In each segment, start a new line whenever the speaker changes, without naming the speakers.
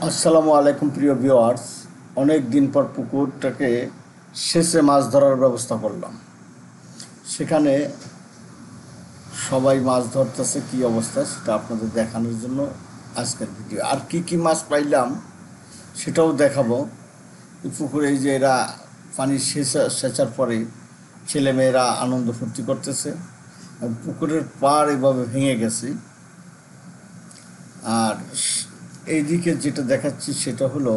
আসসালামু আলাইকুম প্রিয় ভিউয়ার্স। অনেক দিন পর পুকুরটাকে শেষে মাছ ধরার ব্যবস্থা করলাম। সেখানে সবাই মাছ ধরতেছে, কি অবস্থা সেটা আপনাদের দেখানোর জন্য আজকের ভিডিও। আর কি কি মাছ পাইলাম সেটাও দেখাবো। এই পুকুরে এই যে এরা পানি সেচার পরে ছেলেমেয়েরা আনন্দ ফুর্তি করতেছে। আর পুকুরের পাড় এভাবে ভেঙে গেছে। আর এইদিকে যেটা দেখাচ্ছি সেটা হলো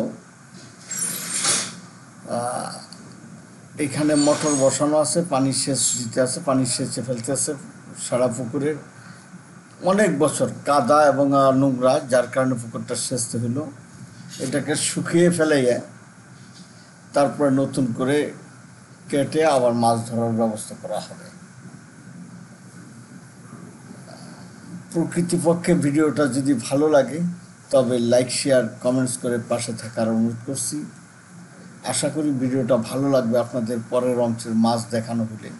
এখানে মোটর বসানো আছে, পানি সেচ দিতে আছে, পানি সেচে ফেলতেছে সারা পুকুরের। অনেক বছর কাদা এবং নোংরা, যার কারণে পুকুরটা সেচতে হলো। এটাকে শুকিয়ে ফেলে তারপরে নতুন করে কেটে আবার মাছ ধরার ব্যবস্থা করা হবে। প্রকৃতিপক্ষে ভিডিওটা যদি ভালো লাগে তবে লাইক, শেয়ার, কমেন্টস করে পাশে থাকার অনুরোধ করছি। আশা করি ভিডিওটা ভালো লাগবে। আপনাদের পরের অংশের মাছ দেখানো হলে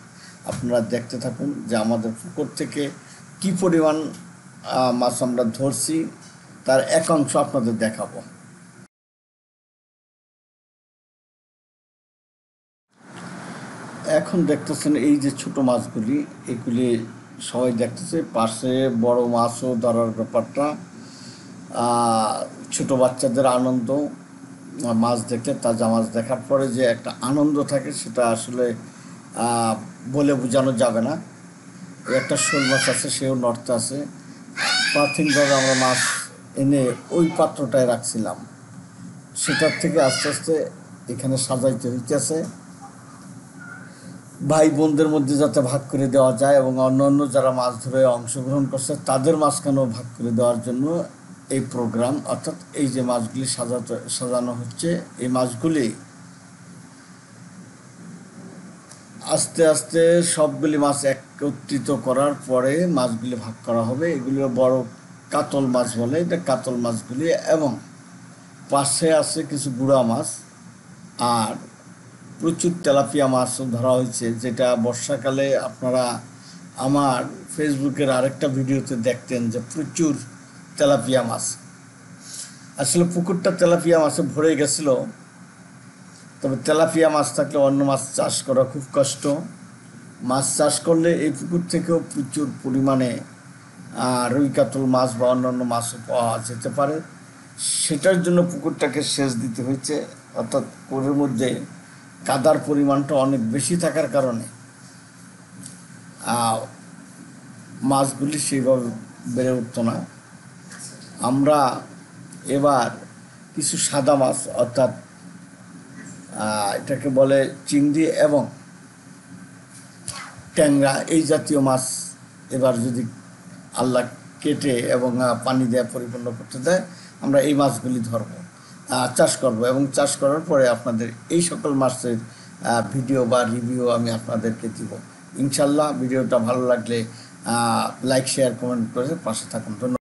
আপনারা দেখতে থাকুন যে আমাদের পুকুর থেকে কি পরিমাণ মাছ আমরা ধরছি, তার এক অংশ আপনাদের দেখাবো। এখন দেখতেছেন এই যে ছোট মাছগুলি, এগুলি সবাই দেখতেছে। পাশে বড় মাছও ধরার ব্যাপারটা, ছোট বাচ্চাদের আনন্দ। মাছ দেখলে, তাজা মাছ দেখার পরে যে একটা আনন্দ থাকে সেটা আসলে বলে বোঝানো যাবে না। একটা শোল মাছ আছে, সেও নড়তে আছে। প্রাথমিকভাবে আমরা মাছ এনে ওই পাত্রটায় রাখছিলাম, সেটার থেকে আস্তে আস্তে এখানে সাজাইতে হইতেছে ভাই বোনদের মধ্যে যাতে ভাগ করে দেওয়া যায়, এবং অন্য যারা মাছ ধরে অংশগ্রহণ করছে তাদের মাঝখানেও ভাগ করে দেওয়ার জন্য এই প্রোগ্রাম। অর্থাৎ এই যে মাছগুলি সাজানো হচ্ছে, এই মাছগুলি আস্তে আস্তে সবগুলি মাছ একত্রিত করার পরে মাছগুলি ভাগ করা হবে। এগুলো বড় কাতল মাছ বলে, এটা কাতল মাছগুলি। এবং পাশে আছে কিছু গুঁড়া মাছ, আর প্রচুর তেলাপিয়া মাছও ধরা হয়েছে, যেটা বর্ষাকালে আপনারা আমার ফেসবুকের আরেকটা ভিডিওতে দেখতেন যে প্রচুর তেলাপিয়া মাছ। আসলে পুকুরটা তেলাপিয়া মাছে ভরে গেছিল। তবে তেলাপিয়া মাছ থাকলে অন্য মাছ চাষ করা খুব কষ্ট। মাছ চাষ করলে এই পুকুর থেকেও প্রচুর পরিমাণে রুই কাতল মাছ বা অন্যান্য মাছও পাওয়া যেতে পারে। সেটার জন্য পুকুরটাকে সেচ দিতে হয়েছে। অর্থাৎ পুকুরের মধ্যে কাদার পরিমাণটা অনেক বেশি থাকার কারণে মাছগুলি সেইভাবে বেড়ে উঠত না। আমরা এবার কিছু সাদা মাছ, অর্থাৎ এটাকে বলে চিংড়ি এবং ট্যাংরা, এই জাতীয় মাছ এবার যদি আল্লাহ কেটে এবং পানি দেওয়া পরিপূর্ণ করতে দেয়, আমরা এই মাছগুলি ধরব, চাষ করব। এবং চাষ করার পরে আপনাদের এই সকল মাছের ভিডিও বা রিভিউ আমি আপনাদেরকে দিব ইনশাল্লাহ। ভিডিওটা ভালো লাগলে লাইক, শেয়ার, কমেন্ট করে পাশে থাকুন। ধন্যবাদ।